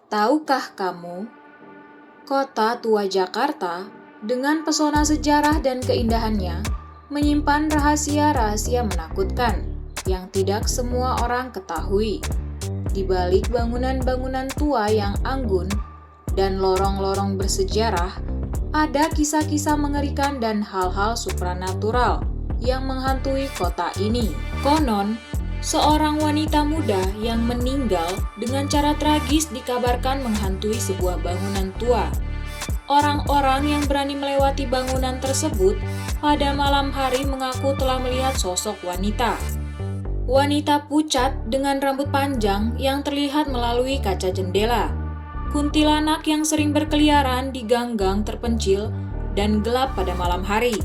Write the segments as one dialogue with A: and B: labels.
A: Tahukah kamu, kota tua Jakarta dengan pesona sejarah dan keindahannya menyimpan rahasia-rahasia menakutkan yang tidak semua orang ketahui. Di balik bangunan-bangunan tua yang anggun dan lorong-lorong bersejarah, ada kisah-kisah mengerikan dan hal-hal supranatural yang menghantui kota ini. Konon, seorang wanita muda yang meninggal dengan cara tragis dikabarkan menghantui sebuah bangunan tua. Orang-orang yang berani melewati bangunan tersebut pada malam hari mengaku telah melihat sosok wanita. Wanita pucat dengan rambut panjang yang terlihat melalui kaca jendela. Kuntilanak yang sering berkeliaran di gang-gang terpencil dan gelap pada malam hari.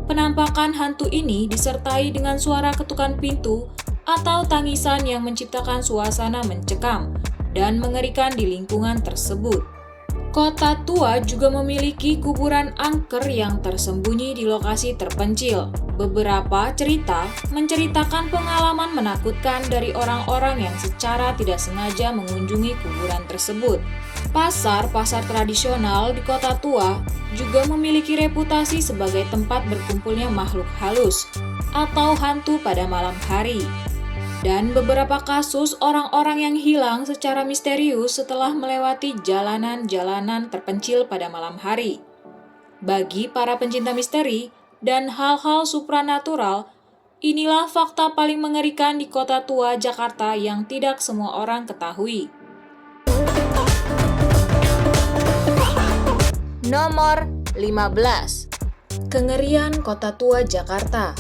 A: Penampakan hantu ini disertai dengan suara ketukan pintu atau tangisan yang menciptakan suasana mencekam dan mengerikan di lingkungan tersebut. Kota tua juga memiliki kuburan angker yang tersembunyi di lokasi terpencil. Beberapa cerita menceritakan pengalaman menakutkan dari orang-orang yang secara tidak sengaja mengunjungi kuburan tersebut. Pasar-pasar tradisional di kota tua juga memiliki reputasi sebagai tempat berkumpulnya makhluk halus atau hantu pada malam hari. Dan beberapa kasus orang-orang yang hilang secara misterius setelah melewati jalanan-jalanan terpencil pada malam hari. Bagi para pencinta misteri dan hal-hal supranatural, inilah fakta paling mengerikan di kota tua Jakarta yang tidak semua orang ketahui. Nomor 15. Kengerian Kota Tua Jakarta.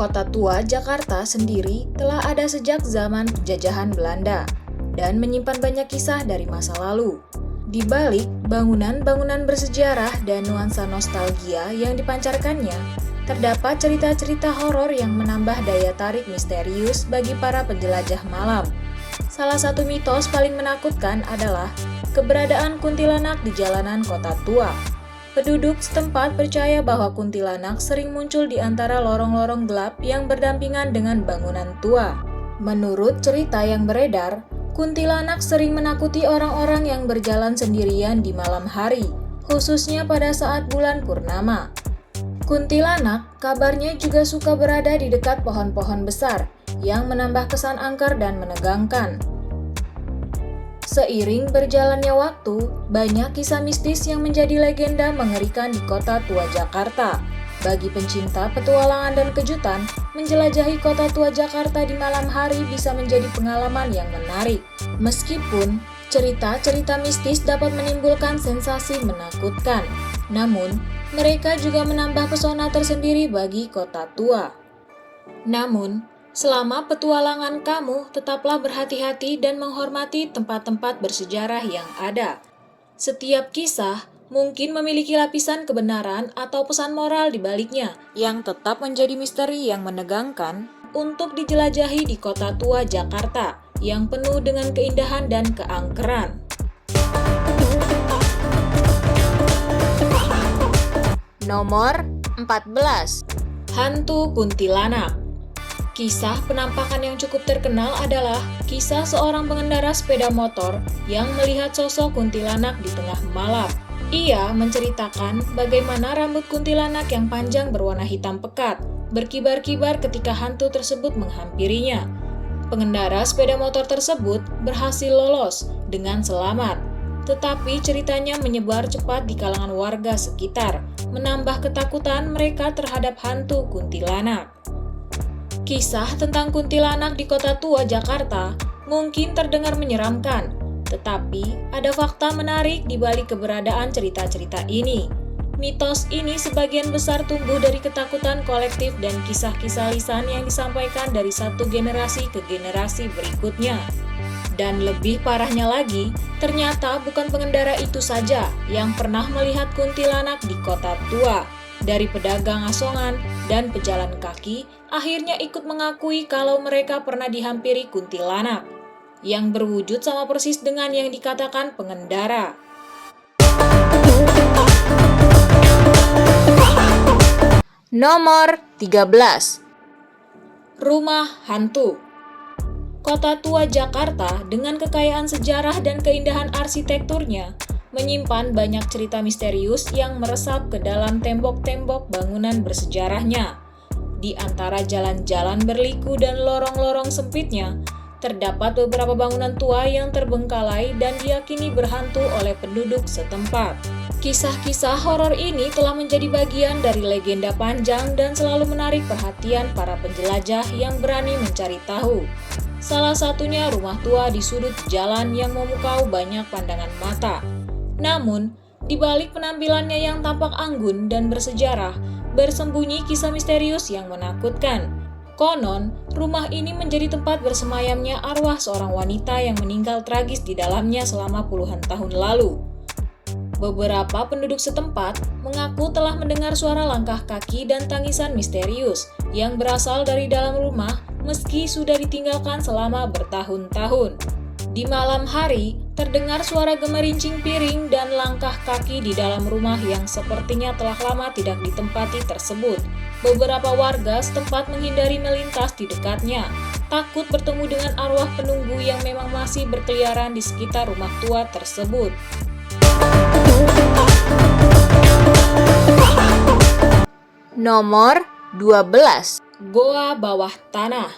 A: Kota tua Jakarta sendiri telah ada sejak zaman penjajahan Belanda dan menyimpan banyak kisah dari masa lalu. Di balik bangunan-bangunan bersejarah dan nuansa nostalgia yang dipancarkannya, terdapat cerita-cerita horor yang menambah daya tarik misterius bagi para penjelajah malam. Salah satu mitos paling menakutkan adalah keberadaan kuntilanak di jalanan kota tua. Penduduk setempat percaya bahwa kuntilanak sering muncul di antara lorong-lorong gelap yang berdampingan dengan bangunan tua. Menurut cerita yang beredar, kuntilanak sering menakuti orang-orang yang berjalan sendirian di malam hari, khususnya pada saat bulan purnama. Kuntilanak kabarnya juga suka berada di dekat pohon-pohon besar, yang menambah kesan angker dan menegangkan. Seiring berjalannya waktu, banyak kisah mistis yang menjadi legenda mengerikan di kota tua Jakarta. Bagi pencinta petualangan dan kejutan, menjelajahi kota tua Jakarta di malam hari bisa menjadi pengalaman yang menarik. Meskipun cerita-cerita mistis dapat menimbulkan sensasi menakutkan, namun mereka juga menambah pesona tersendiri bagi kota tua. Namun, selama petualangan kamu, tetaplah berhati-hati dan menghormati tempat-tempat bersejarah yang ada. Setiap kisah mungkin memiliki lapisan kebenaran atau pesan moral di baliknya, yang tetap menjadi misteri yang menegangkan untuk dijelajahi di kota tua Jakarta, yang penuh dengan keindahan dan keangkeran. Nomor 14. Hantu Kuntilanak. Kisah penampakan yang cukup terkenal adalah kisah seorang pengendara sepeda motor yang melihat sosok kuntilanak di tengah malam. Ia menceritakan bagaimana rambut kuntilanak yang panjang berwarna hitam pekat berkibar-kibar ketika hantu tersebut menghampirinya. Pengendara sepeda motor tersebut berhasil lolos dengan selamat, tetapi ceritanya menyebar cepat di kalangan warga sekitar, menambah ketakutan mereka terhadap hantu kuntilanak. Kisah tentang kuntilanak di kota tua Jakarta mungkin terdengar menyeramkan, tetapi ada fakta menarik di balik keberadaan cerita-cerita ini. Mitos ini sebagian besar tumbuh dari ketakutan kolektif dan kisah-kisah lisan yang disampaikan dari satu generasi ke generasi berikutnya. Dan lebih parahnya lagi, ternyata bukan pengendara itu saja yang pernah melihat kuntilanak di kota tua. Dari pedagang asongan dan pejalan kaki akhirnya ikut mengakui kalau mereka pernah dihampiri kuntilanak yang berwujud sama persis dengan yang dikatakan pengendara. Nomor 13. Rumah hantu. Kota tua Jakarta dengan kekayaan sejarah dan keindahan arsitekturnya menyimpan banyak cerita misterius yang meresap ke dalam tembok-tembok bangunan bersejarahnya. Di antara jalan-jalan berliku dan lorong-lorong sempitnya, terdapat beberapa bangunan tua yang terbengkalai dan diyakini berhantu oleh penduduk setempat. Kisah-kisah horor ini telah menjadi bagian dari legenda panjang dan selalu menarik perhatian para penjelajah yang berani mencari tahu. Salah satunya rumah tua di sudut jalan yang memukau banyak pandangan mata. Namun, di balik penampilannya yang tampak anggun dan bersejarah, bersembunyi kisah misterius yang menakutkan. Konon, rumah ini menjadi tempat bersemayamnya arwah seorang wanita yang meninggal tragis di dalamnya selama puluhan tahun lalu. Beberapa penduduk setempat mengaku telah mendengar suara langkah kaki dan tangisan misterius yang berasal dari dalam rumah meski sudah ditinggalkan selama bertahun-tahun. Di malam hari, terdengar suara gemerincing piring dan langkah kaki di dalam rumah yang sepertinya telah lama tidak ditempati tersebut. Beberapa warga setempat menghindari melintas di dekatnya, takut bertemu dengan arwah penunggu yang memang masih berkeliaran di sekitar rumah tua tersebut.
B: Nomor 12.
A: Goa bawah tanah.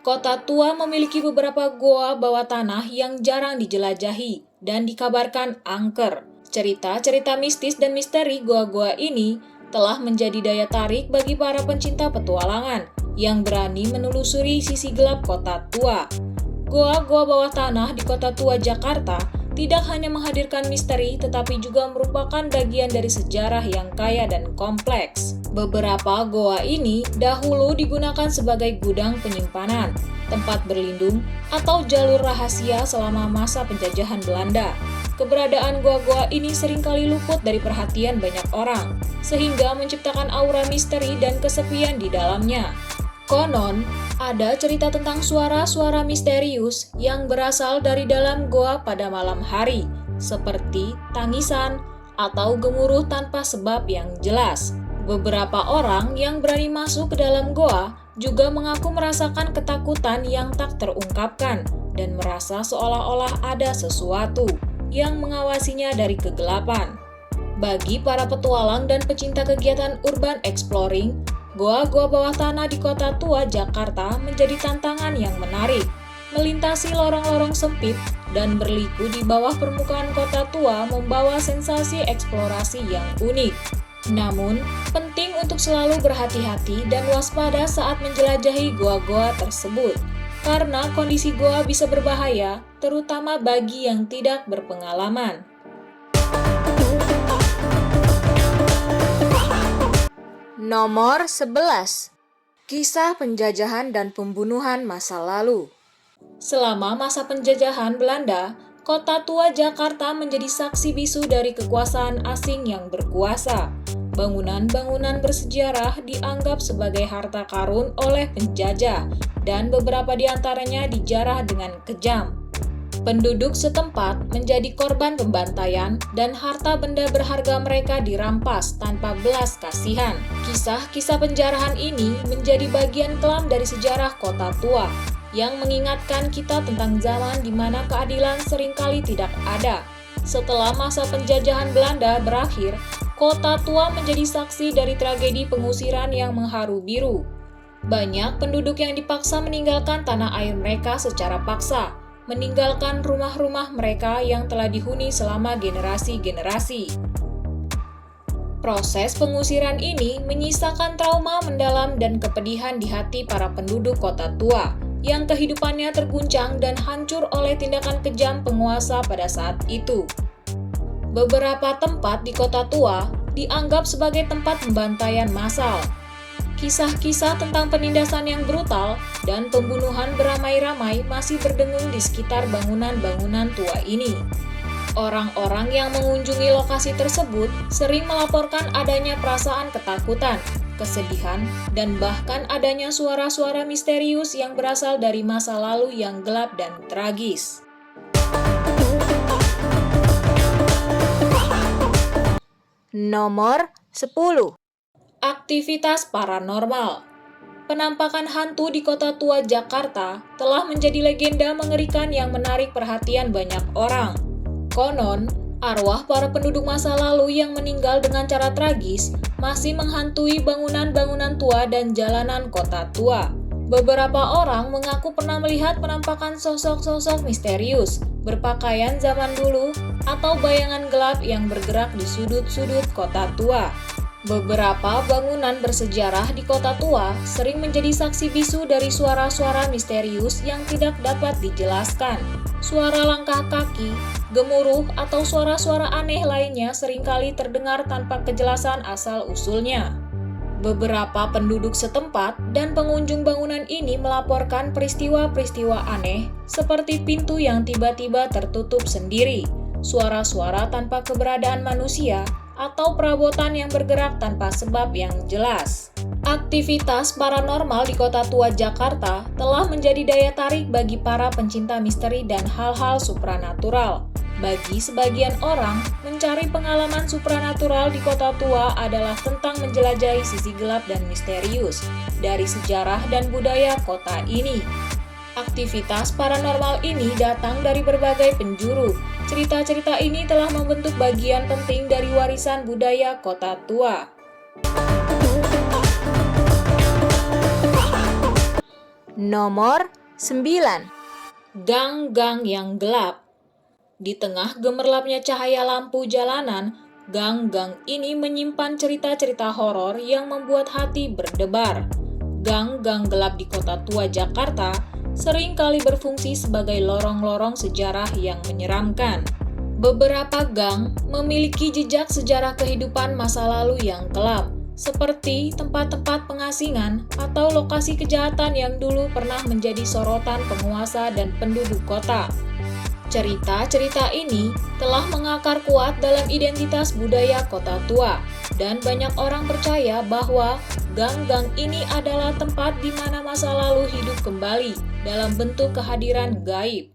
A: Kota tua memiliki beberapa goa bawah tanah yang jarang dijelajahi dan dikabarkan angker. Cerita-cerita mistis dan misteri goa-goa ini telah menjadi daya tarik bagi para pencinta petualangan yang berani menelusuri sisi gelap kota tua. Goa-goa bawah tanah di kota tua Jakarta tidak hanya menghadirkan misteri, tetapi juga merupakan bagian dari sejarah yang kaya dan kompleks. Beberapa goa ini dahulu digunakan sebagai gudang penyimpanan, tempat berlindung, atau jalur rahasia selama masa penjajahan Belanda. Keberadaan goa-goa ini seringkali luput dari perhatian banyak orang, sehingga menciptakan aura misteri dan kesepian di dalamnya. Konon, ada cerita tentang suara-suara misterius yang berasal dari dalam goa pada malam hari, seperti tangisan atau gemuruh tanpa sebab yang jelas. Beberapa orang yang berani masuk ke dalam goa juga mengaku merasakan ketakutan yang tak terungkapkan dan merasa seolah-olah ada sesuatu yang mengawasinya dari kegelapan. Bagi para petualang dan pecinta kegiatan urban exploring, goa-goa bawah tanah di kota tua Jakarta menjadi tantangan yang menarik. Melintasi lorong-lorong sempit dan berliku di bawah permukaan kota tua membawa sensasi eksplorasi yang unik. Namun, penting untuk selalu berhati-hati dan waspada saat menjelajahi goa-goa tersebut, karena kondisi goa bisa berbahaya, terutama bagi yang tidak berpengalaman.
B: Nomor 11. Kisah penjajahan dan pembunuhan masa lalu.
A: Selama masa penjajahan Belanda, kota tua Jakarta menjadi saksi bisu dari kekuasaan asing yang berkuasa. Bangunan-bangunan bersejarah dianggap sebagai harta karun oleh penjajah, dan beberapa di antaranya dijarah dengan kejam. Penduduk setempat menjadi korban pembantaian dan harta benda berharga mereka dirampas tanpa belas kasihan. Kisah-kisah penjarahan ini menjadi bagian kelam dari sejarah kota tua yang mengingatkan kita tentang zaman di mana keadilan seringkali tidak ada. Setelah masa penjajahan Belanda berakhir, kota tua menjadi saksi dari tragedi pengusiran yang mengharu biru. Banyak penduduk yang dipaksa meninggalkan tanah air mereka secara paksa, meninggalkan rumah-rumah mereka yang telah dihuni selama generasi-generasi. Proses pengusiran ini menyisakan trauma mendalam dan kepedihan di hati para penduduk kota tua, yang kehidupannya terguncang dan hancur oleh tindakan kejam penguasa pada saat itu. Beberapa tempat di kota tua dianggap sebagai tempat pembantaian massal. Kisah-kisah tentang penindasan yang brutal dan pembunuhan beramai-ramai masih berdengung di sekitar bangunan-bangunan tua ini. Orang-orang yang mengunjungi lokasi tersebut sering melaporkan adanya perasaan ketakutan, kesedihan, dan bahkan adanya suara-suara misterius yang berasal dari masa lalu yang gelap dan tragis.
B: Nomor 10.
A: Aktivitas paranormal. Penampakan hantu di Kota Tua Jakarta telah menjadi legenda mengerikan yang menarik perhatian banyak orang. Konon, arwah para penduduk masa lalu yang meninggal dengan cara tragis masih menghantui bangunan-bangunan tua dan jalanan Kota Tua. Beberapa orang mengaku pernah melihat penampakan sosok-sosok misterius, berpakaian zaman dulu, atau bayangan gelap yang bergerak di sudut-sudut Kota Tua. Beberapa bangunan bersejarah di Kota Tua sering menjadi saksi bisu dari suara-suara misterius yang tidak dapat dijelaskan. Suara langkah kaki, gemuruh, atau suara-suara aneh lainnya seringkali terdengar tanpa kejelasan asal-usulnya. Beberapa penduduk setempat dan pengunjung bangunan ini melaporkan peristiwa-peristiwa aneh seperti pintu yang tiba-tiba tertutup sendiri, suara-suara tanpa keberadaan manusia, atau perabotan yang bergerak tanpa sebab yang jelas. Aktivitas paranormal di Kota Tua Jakarta telah menjadi daya tarik bagi para pencinta misteri dan hal-hal supranatural. Bagi sebagian orang, mencari pengalaman supranatural di Kota Tua adalah tentang menjelajahi sisi gelap dan misterius dari sejarah dan budaya kota ini. Aktivitas paranormal ini datang dari berbagai penjuru. Cerita-cerita ini telah membentuk bagian penting dari warisan budaya Kota Tua.
B: Nomor 9.
A: Gang-gang yang gelap. Di tengah gemerlapnya cahaya lampu jalanan, gang-gang ini menyimpan cerita-cerita horor yang membuat hati berdebar. Gang-gang gelap di Kota Tua Jakarta sering kali berfungsi sebagai lorong-lorong sejarah yang menyeramkan. Beberapa gang memiliki jejak sejarah kehidupan masa lalu yang kelam, seperti tempat-tempat pengasingan atau lokasi kejahatan yang dulu pernah menjadi sorotan penguasa dan penduduk kota. Cerita-cerita ini telah mengakar kuat dalam identitas budaya Kota Tua, dan banyak orang percaya bahwa gang-gang ini adalah tempat di mana masa lalu hidup kembali dalam bentuk kehadiran gaib.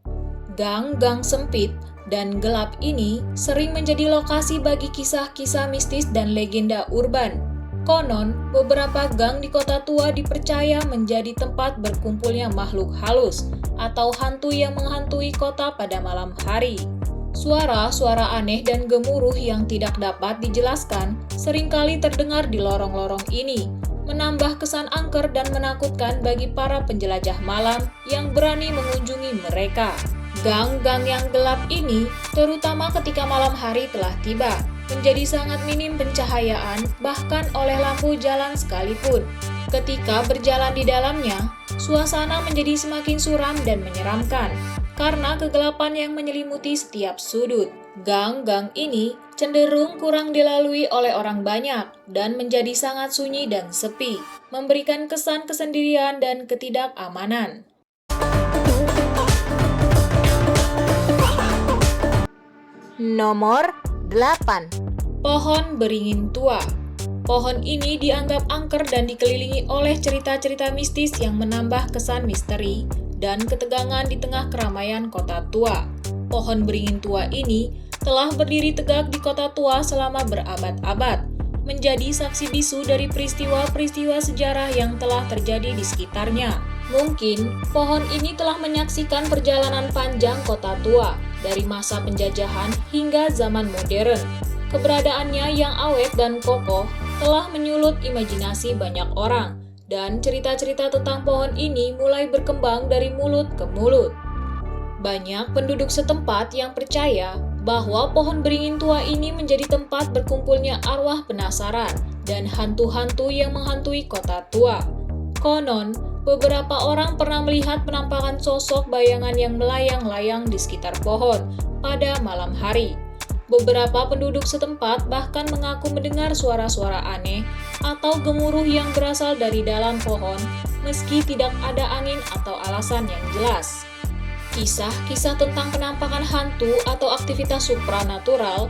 A: Gang-gang sempit dan gelap ini sering menjadi lokasi bagi kisah-kisah mistis dan legenda urban. Konon, beberapa gang di Kota Tua dipercaya menjadi tempat berkumpulnya makhluk halus atau hantu yang menghantui kota pada malam hari. Suara-suara aneh dan gemuruh yang tidak dapat dijelaskan seringkali terdengar di lorong-lorong ini, menambah kesan angker dan menakutkan bagi para penjelajah malam yang berani mengunjungi mereka. Gang-gang yang gelap ini, terutama ketika malam hari telah tiba, menjadi sangat minim pencahayaan bahkan oleh lampu jalan sekalipun. Ketika berjalan di dalamnya, suasana menjadi semakin suram dan menyeramkan karena kegelapan yang menyelimuti setiap sudut. Gang-gang ini cenderung kurang dilalui oleh orang banyak dan menjadi sangat sunyi dan sepi, memberikan kesan kesendirian dan ketidakamanan.
B: Nomor 8.
A: Pohon beringin tua. Pohon ini dianggap angker dan dikelilingi oleh cerita-cerita mistis yang menambah kesan misteri dan ketegangan di tengah keramaian Kota Tua. Pohon beringin tua ini telah berdiri tegak di Kota Tua selama berabad-abad, menjadi saksi bisu dari peristiwa-peristiwa sejarah yang telah terjadi di sekitarnya. Mungkin pohon ini telah menyaksikan perjalanan panjang Kota Tua dari masa penjajahan hingga zaman modern. Keberadaannya yang awet dan kokoh telah menyulut imajinasi banyak orang, dan cerita-cerita tentang pohon ini mulai berkembang dari mulut ke mulut. Banyak penduduk setempat yang percaya bahwa pohon beringin tua ini menjadi tempat berkumpulnya arwah penasaran dan hantu-hantu yang menghantui Kota Tua. Konon, beberapa orang pernah melihat penampakan sosok bayangan yang melayang-layang di sekitar pohon pada malam hari. Beberapa penduduk setempat bahkan mengaku mendengar suara-suara aneh atau gemuruh yang berasal dari dalam pohon meski tidak ada angin atau alasan yang jelas. Kisah-kisah tentang penampakan hantu atau aktivitas supranatural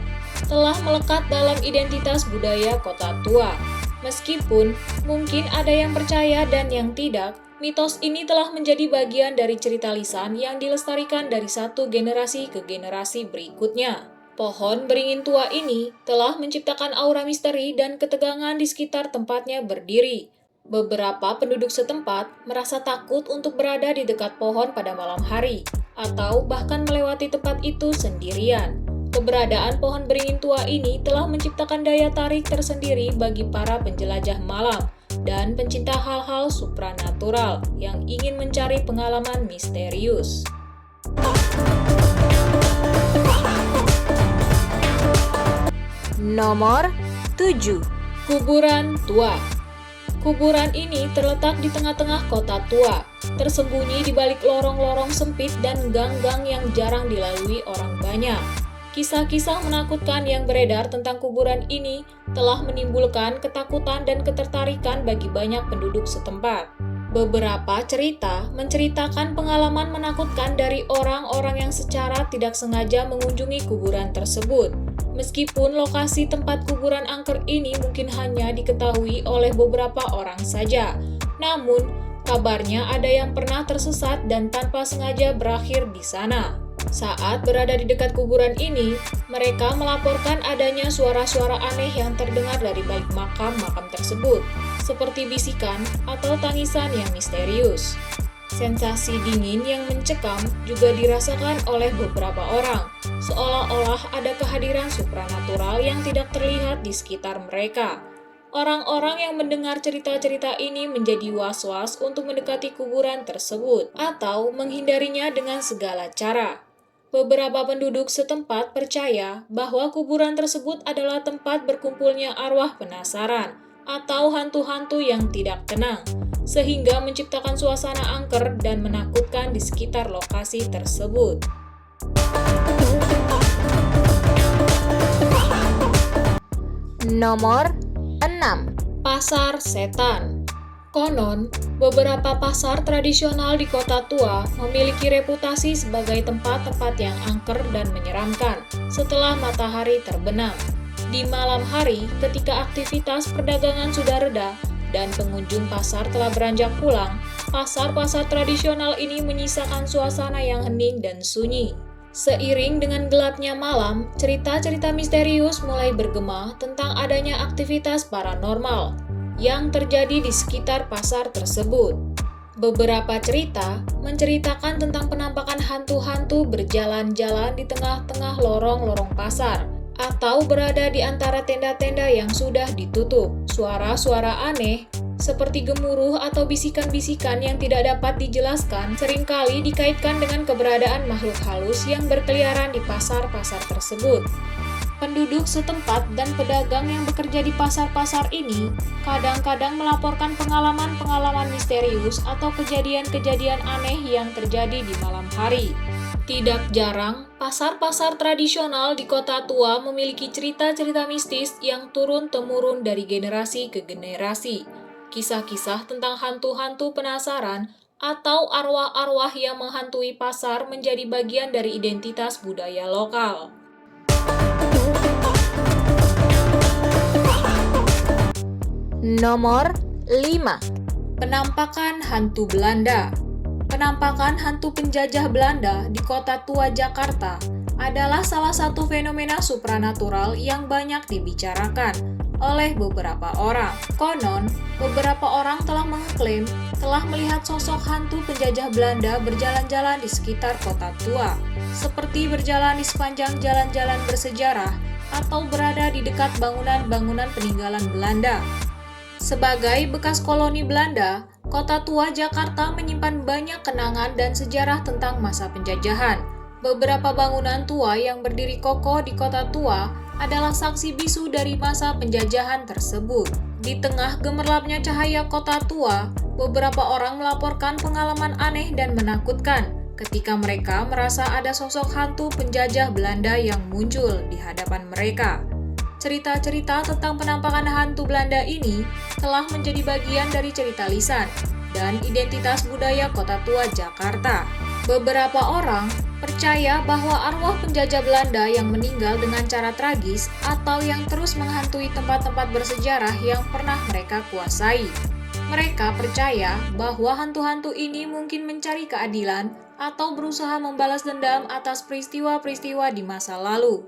A: telah melekat dalam identitas budaya Kota Tua. Meskipun mungkin ada yang percaya dan yang tidak, mitos ini telah menjadi bagian dari cerita lisan yang dilestarikan dari satu generasi ke generasi berikutnya. Pohon beringin tua ini telah menciptakan aura misteri dan ketegangan di sekitar tempatnya berdiri. Beberapa penduduk setempat merasa takut untuk berada di dekat pohon pada malam hari, atau bahkan melewati tempat itu sendirian. Keberadaan pohon beringin tua ini telah menciptakan daya tarik tersendiri bagi para penjelajah malam dan pencinta hal-hal supranatural yang ingin mencari pengalaman misterius.
B: Nomor 7.
A: Kuburan tua. Kuburan ini terletak di tengah-tengah kota tua, tersembunyi di balik lorong-lorong sempit dan gang-gang yang jarang dilalui orang banyak. Kisah-kisah menakutkan yang beredar tentang kuburan ini telah menimbulkan ketakutan dan ketertarikan bagi banyak penduduk setempat. Beberapa cerita menceritakan pengalaman menakutkan dari orang-orang yang secara tidak sengaja mengunjungi kuburan tersebut. Meskipun lokasi tempat kuburan angker ini mungkin hanya diketahui oleh beberapa orang saja, namun kabarnya ada yang pernah tersesat dan tanpa sengaja berakhir di sana. Saat berada di dekat kuburan ini, mereka melaporkan adanya suara-suara aneh yang terdengar dari balik makam-makam tersebut, seperti bisikan atau tangisan yang misterius. Sensasi dingin yang mencekam juga dirasakan oleh beberapa orang, seolah-olah ada kehadiran supranatural yang tidak terlihat di sekitar mereka. Orang-orang yang mendengar cerita-cerita ini menjadi was-was untuk mendekati kuburan tersebut atau menghindarinya dengan segala cara. Beberapa penduduk setempat percaya bahwa kuburan tersebut adalah tempat berkumpulnya arwah penasaran atau hantu-hantu yang tidak tenang, sehingga menciptakan suasana angker dan menakutkan di sekitar lokasi tersebut.
B: Nomor 6.
A: Pasar Setan. Konon, beberapa pasar tradisional di kota tua memiliki reputasi sebagai tempat-tempat yang angker dan menyeramkan setelah matahari terbenam. Di malam hari, ketika aktivitas perdagangan sudah reda dan pengunjung pasar telah beranjak pulang, pasar-pasar tradisional ini menyisakan suasana yang hening dan sunyi. Seiring dengan gelapnya malam, cerita-cerita misterius mulai bergema tentang adanya aktivitas paranormal yang terjadi di sekitar pasar tersebut. Beberapa cerita menceritakan tentang penampakan hantu-hantu berjalan-jalan di tengah-tengah lorong-lorong pasar atau berada di antara tenda-tenda yang sudah ditutup. Suara-suara aneh seperti gemuruh atau bisikan-bisikan yang tidak dapat dijelaskan seringkali dikaitkan dengan keberadaan makhluk halus yang berkeliaran di pasar-pasar tersebut. Penduduk setempat dan pedagang yang bekerja di pasar-pasar ini kadang-kadang melaporkan pengalaman-pengalaman misterius atau kejadian-kejadian aneh yang terjadi di malam hari. Tidak jarang, pasar-pasar tradisional di kota tua memiliki cerita-cerita mistis yang turun-temurun dari generasi ke generasi. Kisah-kisah tentang hantu-hantu penasaran atau arwah-arwah yang menghantui pasar menjadi bagian dari identitas budaya lokal.
B: Nomor 5.
A: Penampakan hantu Belanda. Penampakan hantu penjajah Belanda di kota tua Jakarta adalah salah satu fenomena supranatural yang banyak dibicarakan oleh beberapa orang. Konon, beberapa orang telah mengklaim telah melihat sosok hantu penjajah Belanda berjalan-jalan di sekitar kota tua, seperti berjalan di sepanjang jalan-jalan bersejarah atau berada di dekat bangunan-bangunan peninggalan Belanda. Sebagai bekas koloni Belanda, kota tua Jakarta menyimpan banyak kenangan dan sejarah tentang masa penjajahan. Beberapa bangunan tua yang berdiri kokoh di kota tua adalah saksi bisu dari masa penjajahan tersebut. Di tengah gemerlapnya cahaya kota tua, beberapa orang melaporkan pengalaman aneh dan menakutkan ketika mereka merasa ada sosok hantu penjajah Belanda yang muncul di hadapan mereka. Cerita-cerita tentang penampakan hantu Belanda ini telah menjadi bagian dari cerita lisan dan identitas budaya kota tua Jakarta. Beberapa orang percaya bahwa arwah penjajah Belanda yang meninggal dengan cara tragis atau yang terus menghantui tempat-tempat bersejarah yang pernah mereka kuasai. Mereka percaya bahwa hantu-hantu ini mungkin mencari keadilan atau berusaha membalas dendam atas peristiwa-peristiwa di masa lalu.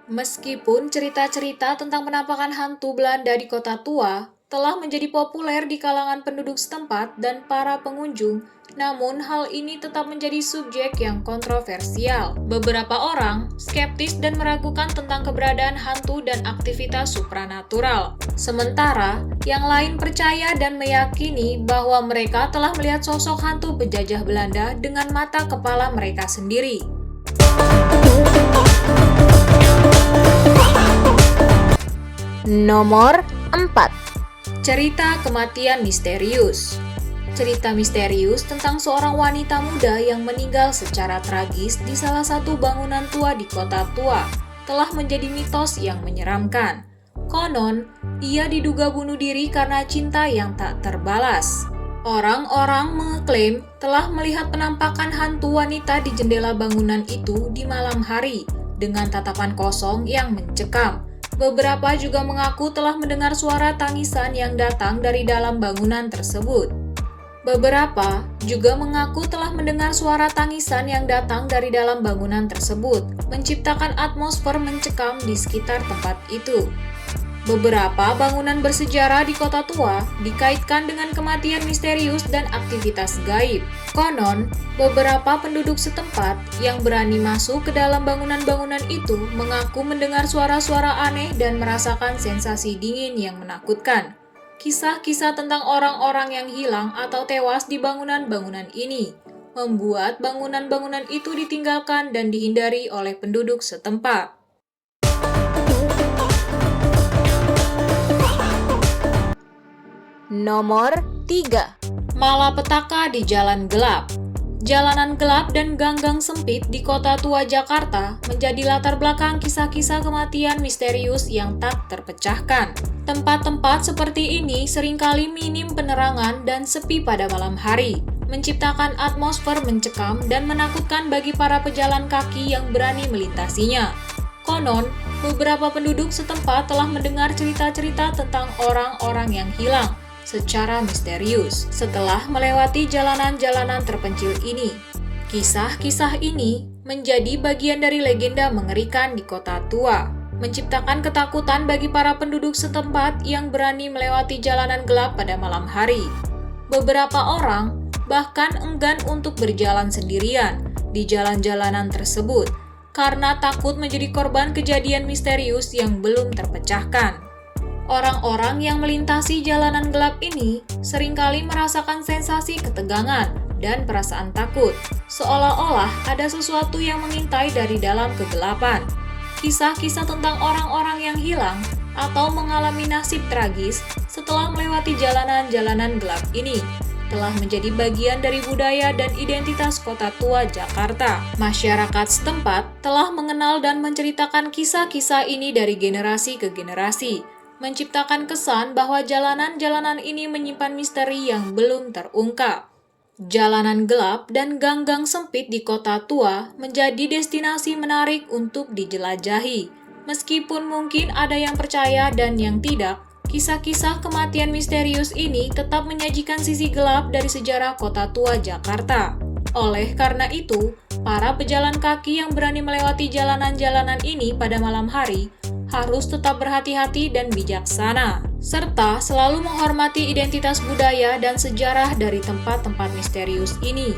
A: Meskipun cerita-cerita tentang penampakan hantu Belanda di kota tua telah menjadi populer di kalangan penduduk setempat dan para pengunjung, namun hal ini tetap menjadi subjek yang kontroversial. Beberapa orang skeptis dan meragukan tentang keberadaan hantu dan aktivitas supranatural. Sementara, yang lain percaya dan meyakini bahwa mereka telah melihat sosok hantu penjajah Belanda dengan mata kepala mereka sendiri.
B: Nomor 4.
A: Cerita kematian misterius. Cerita misterius tentang seorang wanita muda yang meninggal secara tragis di salah satu bangunan tua di kota tua telah menjadi mitos yang menyeramkan. Konon, ia diduga bunuh diri karena cinta yang tak terbalas. Orang-orang mengeklaim telah melihat penampakan hantu wanita di jendela bangunan itu di malam hari dengan tatapan kosong yang mencekam. Beberapa juga mengaku telah mendengar suara tangisan yang datang dari dalam bangunan tersebut. Beberapa juga mengaku telah mendengar suara tangisan yang datang dari dalam bangunan tersebut, menciptakan atmosfer mencekam di sekitar tempat itu. Beberapa bangunan bersejarah di kota tua dikaitkan dengan kematian misterius dan aktivitas gaib. Konon, beberapa penduduk setempat yang berani masuk ke dalam bangunan-bangunan itu mengaku mendengar suara-suara aneh dan merasakan sensasi dingin yang menakutkan. Kisah-kisah tentang orang-orang yang hilang atau tewas di bangunan-bangunan ini membuat bangunan-bangunan itu ditinggalkan dan dihindari oleh penduduk setempat.
B: Nomor 3.
A: Malapetaka di jalan gelap. Jalanan gelap dan gang-gang sempit di kota tua Jakarta menjadi latar belakang kisah-kisah kematian misterius yang tak terpecahkan. Tempat-tempat seperti ini seringkali minim penerangan dan sepi pada malam hari, menciptakan atmosfer mencekam dan menakutkan bagi para pejalan kaki yang berani melintasinya. Konon, beberapa penduduk setempat telah mendengar cerita-cerita tentang orang-orang yang hilang secara misterius setelah melewati jalanan-jalanan terpencil ini. Kisah-kisah ini menjadi bagian dari legenda mengerikan di kota tua, menciptakan ketakutan bagi para penduduk setempat yang berani melewati jalanan gelap pada malam hari. Beberapa orang bahkan enggan untuk berjalan sendirian di jalan-jalanan tersebut karena takut menjadi korban kejadian misterius yang belum terpecahkan. Orang-orang yang melintasi jalanan gelap ini seringkali merasakan sensasi ketegangan dan perasaan takut, seolah-olah ada sesuatu yang mengintai dari dalam kegelapan. Kisah-kisah tentang orang-orang yang hilang atau mengalami nasib tragis setelah melewati jalanan-jalanan gelap ini telah menjadi bagian dari budaya dan identitas kota tua Jakarta. Masyarakat setempat telah mengenal dan menceritakan kisah-kisah ini dari generasi ke generasi, menciptakan kesan bahwa jalanan-jalanan ini menyimpan misteri yang belum terungkap. Jalanan gelap dan gang-gang sempit di kota tua menjadi destinasi menarik untuk dijelajahi. Meskipun mungkin ada yang percaya dan yang tidak, kisah-kisah kematian misterius ini tetap menyajikan sisi gelap dari sejarah kota tua Jakarta. Oleh karena itu, para pejalan kaki yang berani melewati jalanan-jalanan ini pada malam hari harus tetap berhati-hati dan bijaksana, serta selalu menghormati identitas budaya dan sejarah dari tempat-tempat misterius ini.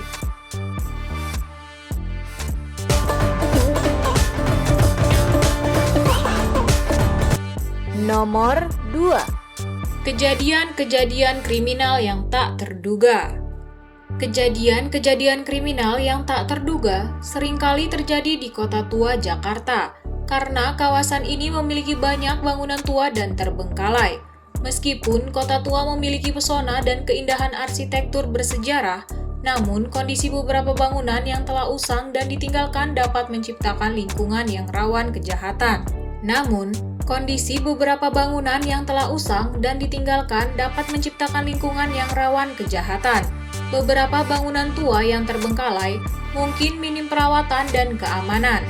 B: Nomor 2.
A: Kejadian-kejadian kriminal yang tak terduga. Kejadian-kejadian kriminal yang tak terduga seringkali terjadi di kota tua Jakarta, karena kawasan ini memiliki banyak bangunan tua dan terbengkalai. Meskipun kota tua memiliki pesona dan keindahan arsitektur bersejarah, namun kondisi beberapa bangunan yang telah usang dan ditinggalkan dapat menciptakan lingkungan yang rawan kejahatan. Namun, kondisi beberapa bangunan yang telah usang dan ditinggalkan dapat menciptakan lingkungan yang rawan kejahatan. Beberapa bangunan tua yang terbengkalai mungkin minim perawatan dan keamanan.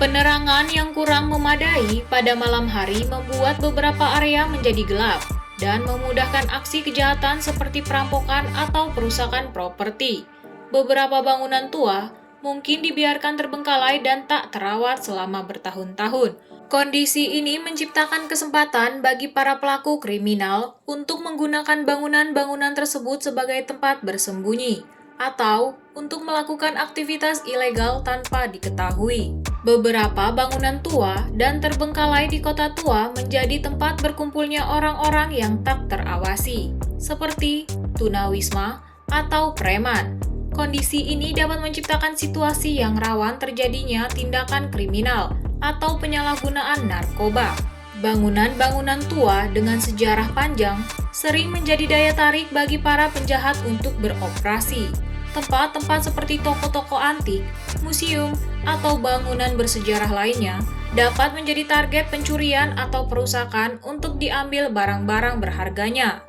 A: Penerangan yang kurang memadai pada malam hari membuat beberapa area menjadi gelap dan memudahkan aksi kejahatan seperti perampokan atau perusakan properti. Beberapa bangunan tua mungkin dibiarkan terbengkalai dan tak terawat selama bertahun-tahun, Kondisi ini menciptakan kesempatan bagi para pelaku kriminal untuk menggunakan bangunan-bangunan tersebut sebagai tempat bersembunyi atau untuk melakukan aktivitas ilegal tanpa diketahui. Beberapa bangunan tua dan terbengkalai di kota tua menjadi tempat berkumpulnya orang-orang yang tak terawasi, seperti tunawisma atau preman. Kondisi ini dapat menciptakan situasi yang rawan terjadinya tindakan kriminal atau penyalahgunaan narkoba. Bangunan-bangunan tua dengan sejarah panjang sering menjadi daya tarik bagi para penjahat untuk beroperasi. Tempat-tempat seperti toko-toko antik, museum, atau bangunan bersejarah lainnya dapat menjadi target pencurian atau perusakan untuk diambil barang-barang berharganya.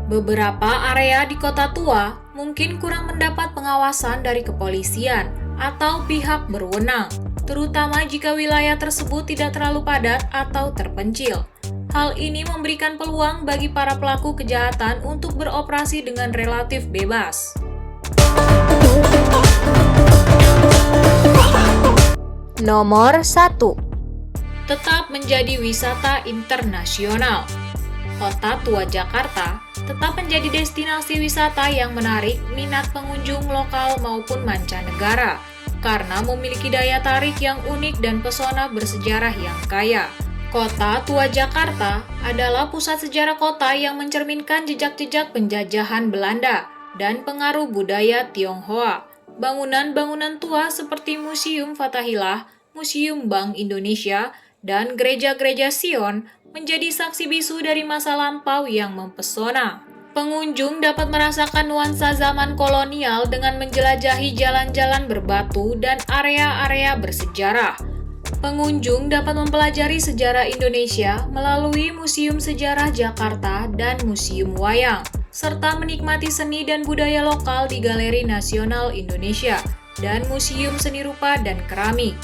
A: Beberapa area di kota tua mungkin kurang mendapat pengawasan dari kepolisian atau pihak berwenang, terutama jika wilayah tersebut tidak terlalu padat atau terpencil. Hal ini memberikan peluang bagi para pelaku kejahatan untuk beroperasi dengan relatif bebas.
B: Nomor 1.
A: Tetap menjadi wisata internasional. Kota tua Jakarta tetap menjadi destinasi wisata yang menarik minat pengunjung lokal maupun mancanegara karena memiliki daya tarik yang unik dan pesona bersejarah yang kaya. Kota tua Jakarta adalah pusat sejarah kota yang mencerminkan jejak-jejak penjajahan Belanda dan pengaruh budaya Tionghoa. Bangunan-bangunan tua seperti Museum Fathahillah, Museum Bank Indonesia, dan gereja-gereja Sion menjadi saksi bisu dari masa lampau yang mempesona. Pengunjung dapat merasakan nuansa zaman kolonial dengan menjelajahi jalan-jalan berbatu dan area-area bersejarah. Pengunjung dapat mempelajari sejarah Indonesia melalui Museum Sejarah Jakarta dan Museum Wayang, serta menikmati seni dan budaya lokal di Galeri Nasional Indonesia dan Museum Seni Rupa dan Keramik.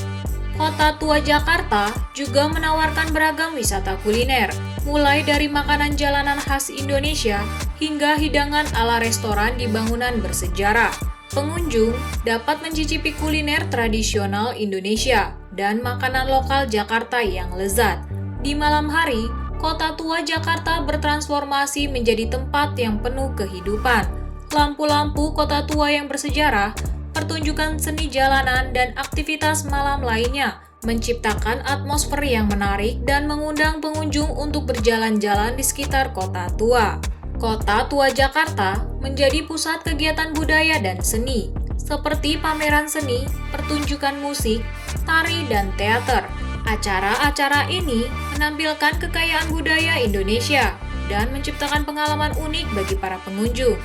A: Kota tua Jakarta juga menawarkan beragam wisata kuliner, mulai dari makanan jalanan khas Indonesia hingga hidangan ala restoran di bangunan bersejarah. Pengunjung dapat mencicipi kuliner tradisional Indonesia dan makanan lokal Jakarta yang lezat. Di malam hari, kota tua Jakarta bertransformasi menjadi tempat yang penuh kehidupan. Lampu-lampu kota tua yang bersejarah, pertunjukan seni jalanan, dan aktivitas malam lainnya menciptakan atmosfer yang menarik dan mengundang pengunjung untuk berjalan-jalan di sekitar kota tua. Kota tua Jakarta menjadi pusat kegiatan budaya dan seni, seperti pameran seni, pertunjukan musik, tari, dan teater. Acara-acara ini menampilkan kekayaan budaya Indonesia dan menciptakan pengalaman unik bagi para pengunjung.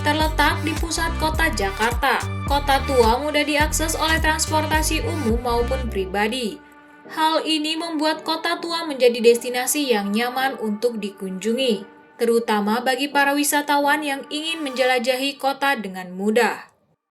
A: Terletak di pusat kota Jakarta, kota tua mudah diakses oleh transportasi umum maupun pribadi. Hal ini membuat kota tua menjadi destinasi yang nyaman untuk dikunjungi, terutama bagi para wisatawan yang ingin menjelajahi kota dengan mudah.